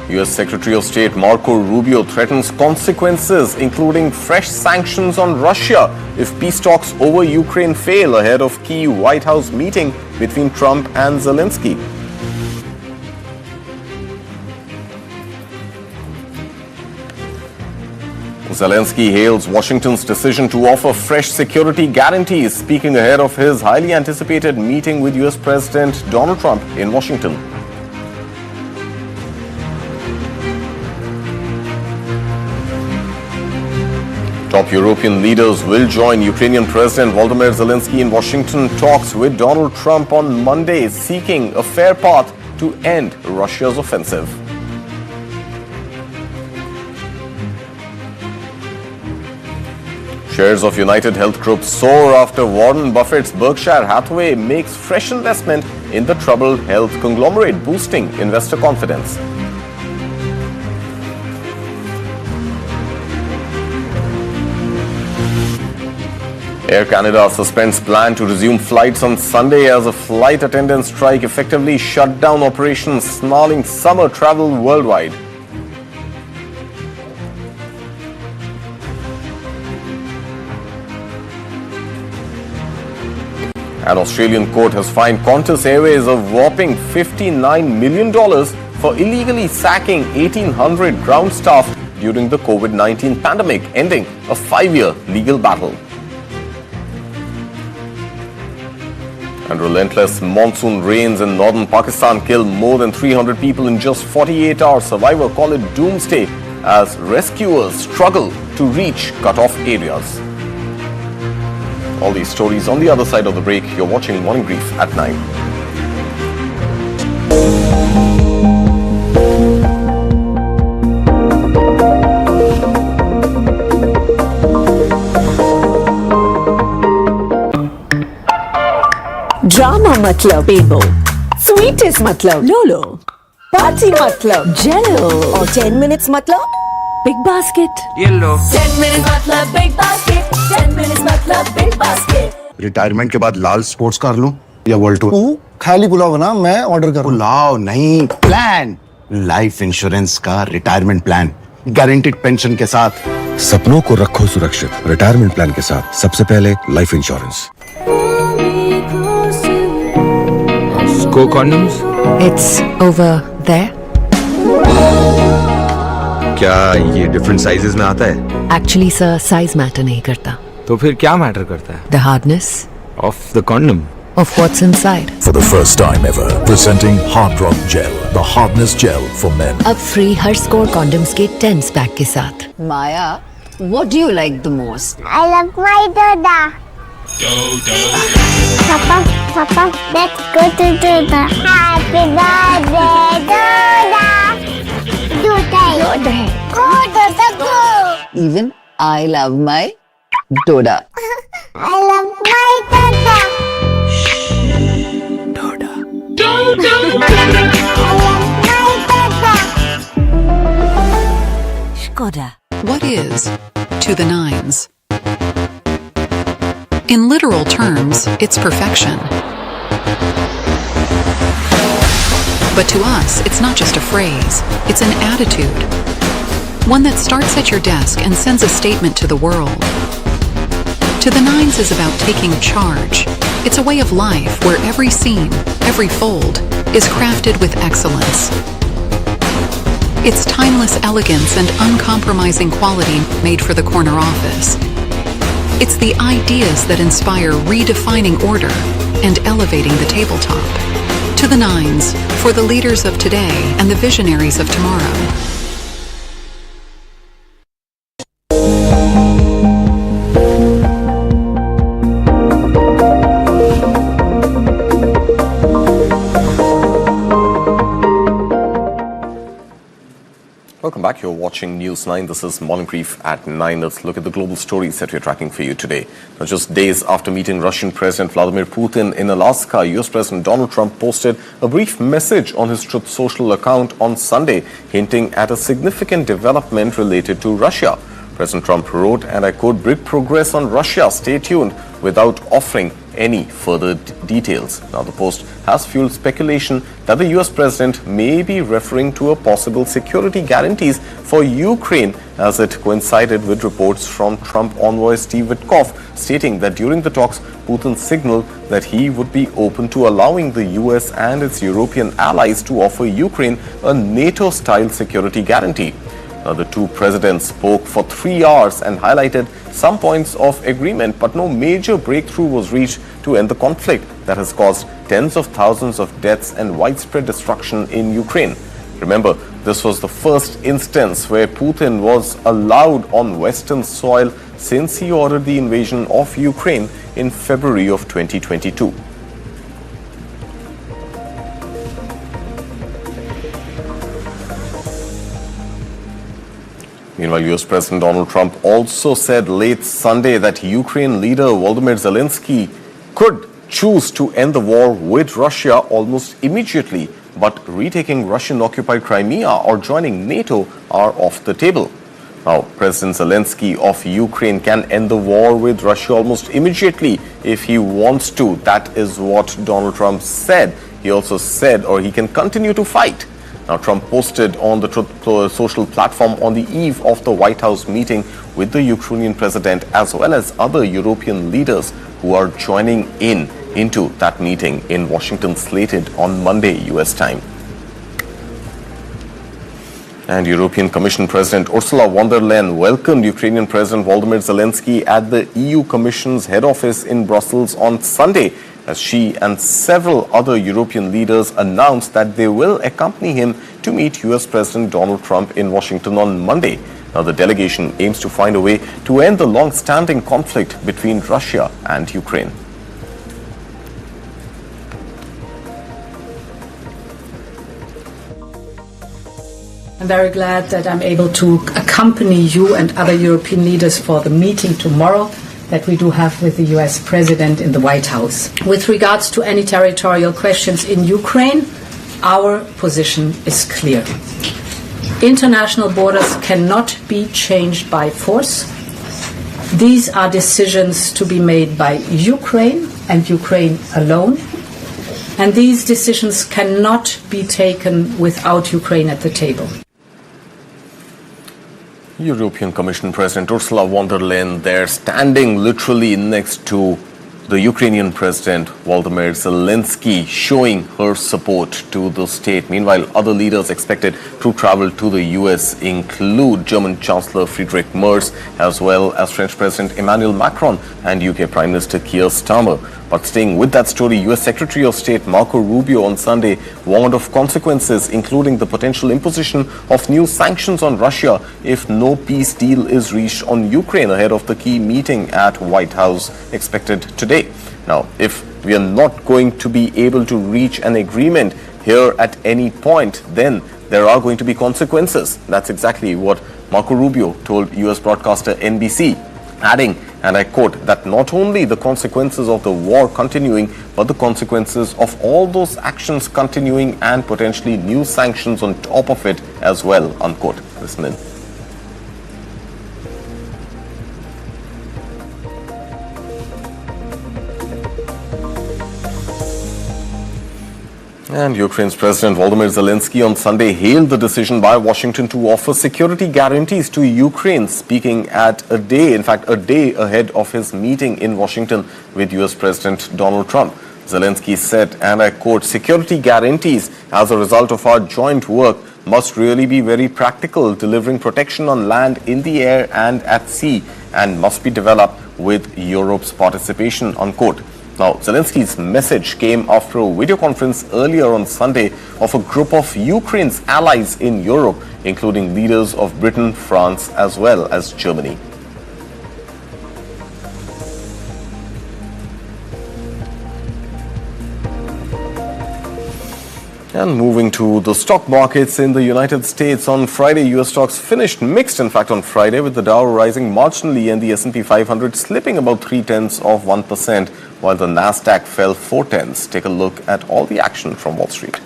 U.S. Secretary of State Marco Rubio threatens consequences, including fresh sanctions on Russia if peace talks over Ukraine fail ahead of key White House meeting between Trump and Zelensky. Zelensky hails Washington's decision to offer fresh security guarantees, speaking ahead of his highly anticipated meeting with U.S. President Donald Trump in Washington. Top European leaders will join Ukrainian President Volodymyr Zelensky in Washington talks with Donald Trump on Monday, seeking a fair path to end Russia's offensive. Shares of United Health Group soar after Warren Buffett's Berkshire Hathaway makes fresh investment in the troubled health conglomerate, boosting investor confidence. Air Canada suspends plan to resume flights on Sunday as a flight attendant strike effectively shut down operations, snarling summer travel worldwide. An Australian court has fined Qantas Airways a whopping $59 million for illegally sacking 1,800 ground staff during the COVID-19 pandemic, ending a 5-year legal battle. And relentless monsoon rains in northern Pakistan killed more than 300 people in just 48 hours. Survivors call it doomsday as rescuers struggle to reach cut-off areas. All these stories on the other side of the break. You're watching Morning Brief at 9. Drama मतलब बेबो, sweetest मतलब लोलो, party मतलब जेलो और 10 minutes मतलब big basket yellow. 10 minutes मतलब big basket, 10 minutes मतलब big basket. Retirement के बाद लाल स्पोर्ट्स कार लूं या वर्ल्ड टूर? तू खाली पुलाव बना, मैं ऑर्डर करूं। पुलाव नहीं, प्लान। लाइफ इंश्योरेंस का रिटायरमेंट प्लान, गारंटीड पेंशन के साथ। सपनों को रखो सुरक्षित रिटायरमेंट प्लान के साथ। सबसे पहले life insurance. Go condoms? It's over there. क्या ये डिफरेंट साइजेस में आता है? Actually sir, size matter नहीं करता। तो फिर क्या मैटर करता है? The hardness Of the condom. of what's inside. For the first time ever, presenting Hard Rock Gel, the hardness gel for men. अब free हर score condoms के 10 pack के साथ। Maya, what do you like the most? I love my Doda. Papa, let's go to Doda. Happy birthday, Doda. Doda. Go, Doda, go. Even I love my Doda. I love my Doda. Doda. I love my Doda. Skoda. What is to the nines? In literal terms, it's perfection. But to us, it's not just a phrase, it's an attitude. One that starts at your desk and sends a statement to the world. To the nines is about taking charge. It's a way of life where every scene, every fold, is crafted with excellence. It's timeless elegance and uncompromising quality made for the corner office. It's the ideas that inspire redefining order and elevating the tabletop. To the nines, for the leaders of today and the visionaries of tomorrow. Welcome back. You're watching News9. This is Morning Brief at 9. Let's look at the global stories that we're tracking for you today. Now, just days after meeting Russian President Vladimir Putin in Alaska, US President Donald Trump posted a brief message on his Truth Social account on Sunday, hinting at a significant development related to Russia. President Trump wrote, and I quote, "Big progress on Russia. Stay tuned," without offering any further details. Now, the post has fueled speculation that the US president may be referring to a possible security guarantees for Ukraine, as it coincided with reports from Trump envoy Steve Witkoff stating that during the talks, Putin signaled that he would be open to allowing the US and its European allies to offer Ukraine a NATO-style security guarantee. The two presidents spoke for 3 hours and highlighted some points of agreement, but no major breakthrough was reached to end the conflict that has caused tens of thousands of deaths and widespread destruction in Ukraine. Remember, this was the first instance where Putin was allowed on Western soil since he ordered the invasion of Ukraine in February of 2022. Meanwhile, US President Donald Trump also said late Sunday that Ukraine leader Volodymyr Zelensky could choose to end the war with Russia almost immediately, but retaking Russian-occupied Crimea or joining NATO are off the table. Now, President Zelensky of Ukraine can end the war with Russia almost immediately if he wants to. That is what Donald Trump said. He also said, or he can continue to fight. Now, Trump posted on the Truth social platform on the eve of the White House meeting with the Ukrainian president as well as other European leaders who are joining into that meeting in Washington, slated on Monday, US time. And European Commission President Ursula von der Leyen welcomed Ukrainian President Volodymyr Zelensky at the EU Commission's head office in Brussels on Sunday, as she and several other European leaders announced that they will accompany him to meet US President Donald Trump in Washington on Monday. Now, the delegation aims to find a way to end the long-standing conflict between Russia and Ukraine. I'm very glad that I'm able to accompany you and other European leaders for the meeting tomorrow that we do have with the US President in the White House. With regards to any territorial questions in Ukraine, our position is clear. International borders cannot be changed by force. These are decisions to be made by Ukraine and Ukraine alone. And these decisions cannot be taken without Ukraine at the table. European Commission President Ursula von der Leyen there, standing literally next to the Ukrainian President Volodymyr Zelensky, showing her support to the state. Meanwhile, other leaders expected to travel to the US include German Chancellor Friedrich Merz, as well as French President Emmanuel Macron and UK Prime Minister Keir Starmer. But staying with that story, US Secretary of State Marco Rubio on Sunday warned of consequences, including the potential imposition of new sanctions on Russia if no peace deal is reached on Ukraine ahead of the key meeting at White House expected today. Now, if we are not going to be able to reach an agreement here at any point, then there are going to be consequences. That's exactly what Marco Rubio told US broadcaster NBC, adding, and I quote, that not only the consequences of the war continuing, but the consequences of all those actions continuing and potentially new sanctions on top of it as well, unquote. Listen in. And Ukraine's President Volodymyr Zelensky on Sunday hailed the decision by Washington to offer security guarantees to Ukraine, speaking at a day ahead of his meeting in Washington with US President Donald Trump. Zelensky said, and I quote, security guarantees as a result of our joint work must really be very practical, delivering protection on land, in the air and at sea, and must be developed with Europe's participation, unquote. Now, Zelensky's message came after a video conference earlier on Sunday of a group of Ukraine's allies in Europe, including leaders of Britain, France, as well as Germany. And moving to the stock markets in the United States, on Friday, US stocks finished mixed, in fact, on Friday, with the Dow rising marginally and the S&P 500 slipping about 0.3%, while the Nasdaq fell 0.4. Take a look at all the action from Wall Street.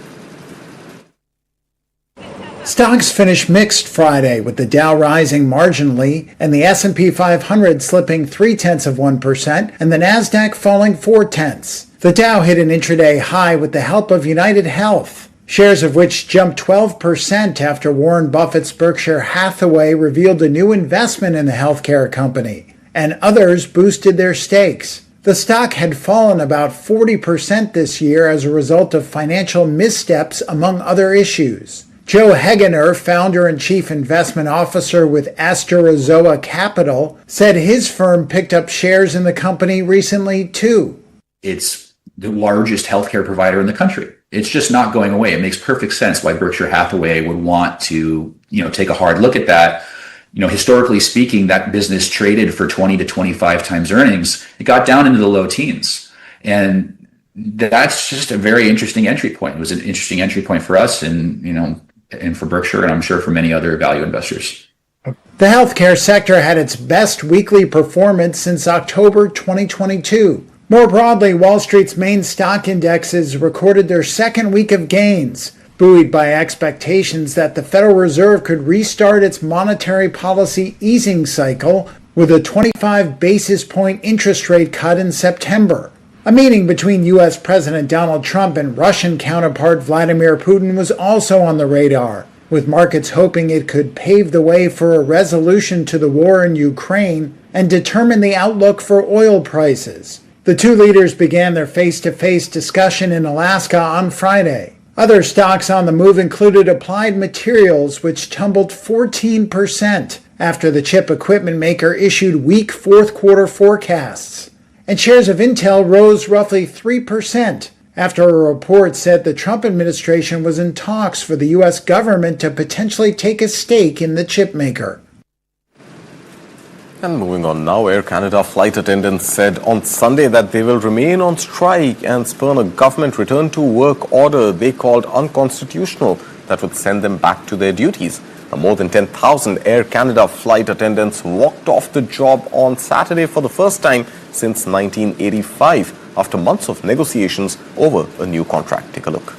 Stocks finished mixed Friday, with the Dow rising marginally and the S&P 500 slipping 0.3% and the Nasdaq falling 0.4. The Dow hit an intraday high with the help of United Health, shares of which jumped 12% after Warren Buffett's Berkshire Hathaway revealed a new investment in the healthcare company, and others boosted their stakes. The stock had fallen about 40% this year as a result of financial missteps, among other issues. Joe Hegener, founder and chief investment officer with Asterazoa Capital, said his firm picked up shares in the company recently too. It's the largest healthcare provider in the country. It's just not going away. It makes perfect sense why Berkshire Hathaway would want to, take a hard look at that. Historically speaking, that business traded for 20 to 25 times earnings. It got down into the low teens. And that's just a very interesting entry point. It was an interesting entry point for us and for Berkshire, and I'm sure for many other value investors. The healthcare sector had its best weekly performance since October 2022. More broadly, Wall Street's main stock indexes recorded their second week of gains, buoyed by expectations that the Federal Reserve could restart its monetary policy easing cycle with a 25 basis point interest rate cut in September. A meeting between U.S. President Donald Trump and Russian counterpart Vladimir Putin was also on the radar, with markets hoping it could pave the way for a resolution to the war in Ukraine and determine the outlook for oil prices. The two leaders began their face-to-face discussion in Alaska on Friday. Other stocks on the move included Applied Materials, which tumbled 14% after the chip equipment maker issued weak fourth quarter forecasts. And shares of Intel rose roughly 3% after a report said the Trump administration was in talks for the U.S. government to potentially take a stake in the chip maker. And moving on now, Air Canada flight attendants said on Sunday that they will remain on strike and spurn a government return to work order they called unconstitutional that would send them back to their duties. More than 10,000 Air Canada flight attendants walked off the job on Saturday for the first time since 1985 after months of negotiations over a new contract. Take a look.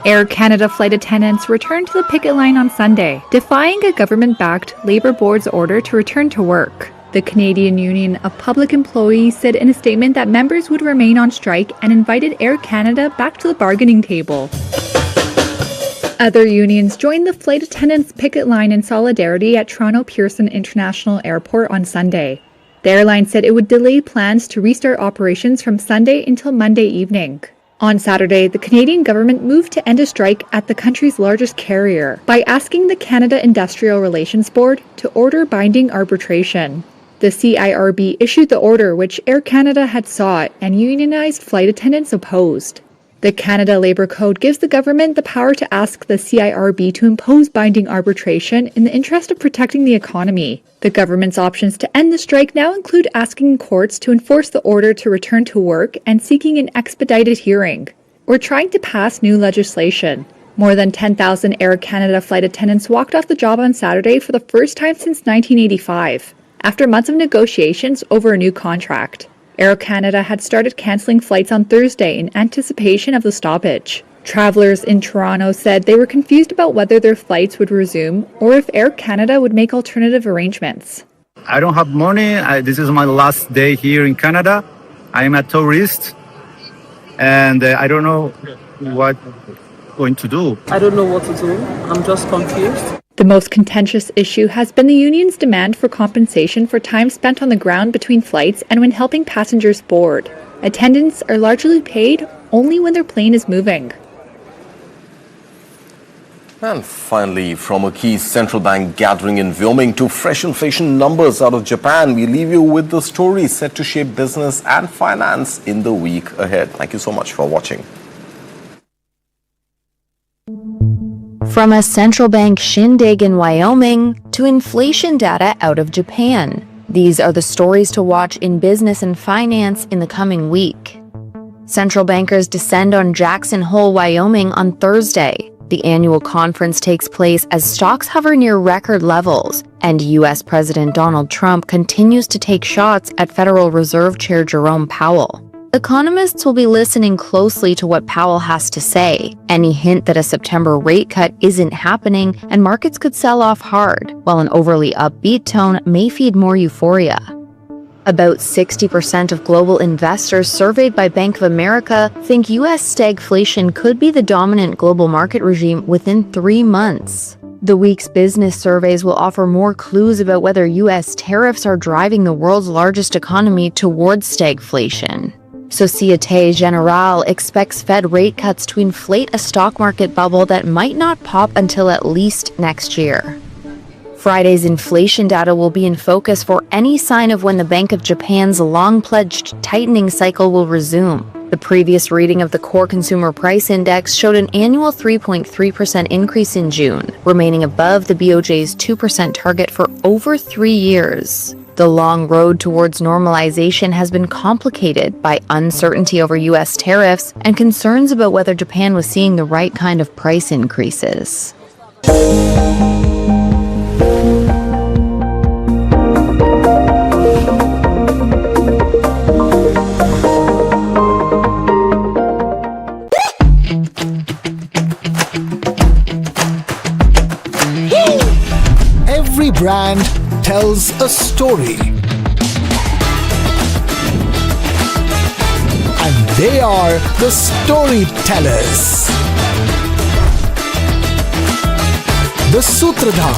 Air Canada flight attendants returned to the picket line on Sunday, defying a government-backed Labour Board's order to return to work. The Canadian Union of Public Employees said in a statement that members would remain on strike and invited Air Canada back to the bargaining table. Other unions joined the flight attendants' picket line in solidarity at Toronto Pearson International Airport on Sunday. The airline said it would delay plans to restart operations from Sunday until Monday evening. On Saturday, the Canadian government moved to end a strike at the country's largest carrier by asking the Canada Industrial Relations Board to order binding arbitration. The CIRB issued the order which Air Canada had sought and unionized flight attendants opposed. The Canada Labour Code gives the government the power to ask the CIRB to impose binding arbitration in the interest of protecting the economy. The government's options to end the strike now include asking courts to enforce the order to return to work and seeking an expedited hearing, or trying to pass new legislation. More than 10,000 Air Canada flight attendants walked off the job on Saturday for the first time since 1985, after months of negotiations over a new contract. Air Canada had started cancelling flights on Thursday in anticipation of the stoppage. Travellers in Toronto said they were confused about whether their flights would resume or if Air Canada would make alternative arrangements. I don't have money. This is my last day here in Canada. I am a tourist and I don't know what I'm going to do. I don't know what to do. I'm just confused. The most contentious issue has been the union's demand for compensation for time spent on the ground between flights and when helping passengers board. Attendants are largely paid only when their plane is moving. And finally, from a key central bank gathering in Wyoming to fresh inflation numbers out of Japan, we leave you with the story set to shape business and finance in the week ahead. Thank you so much for watching. From a central bank shindig in Wyoming to inflation data out of Japan, these are the stories to watch in business and finance in the coming week. Central bankers descend on Jackson Hole, Wyoming on Thursday. The annual conference takes place as stocks hover near record levels, and U.S. President Donald Trump continues to take shots at Federal Reserve Chair Jerome Powell. Economists will be listening closely to what Powell has to say. Any hint that a September rate cut isn't happening, and markets could sell off hard, while an overly upbeat tone may feed more euphoria. About 60% of global investors surveyed by Bank of America think U.S. stagflation could be the dominant global market regime within 3 months. The week's business surveys will offer more clues about whether U.S. tariffs are driving the world's largest economy towards stagflation. Societe Generale expects Fed rate cuts to inflate a stock market bubble that might not pop until at least next year. Friday's inflation data will be in focus for any sign of when the Bank of Japan's long-pledged tightening cycle will resume. The previous reading of the core consumer price index showed an annual 3.3% increase in June, remaining above the BOJ's 2% target for over 3 years. The long road towards normalization has been complicated by uncertainty over U.S. tariffs and concerns about whether Japan was seeing the right kind of price increases. Every brand tells a story. And they are the storytellers. The Sutradhar.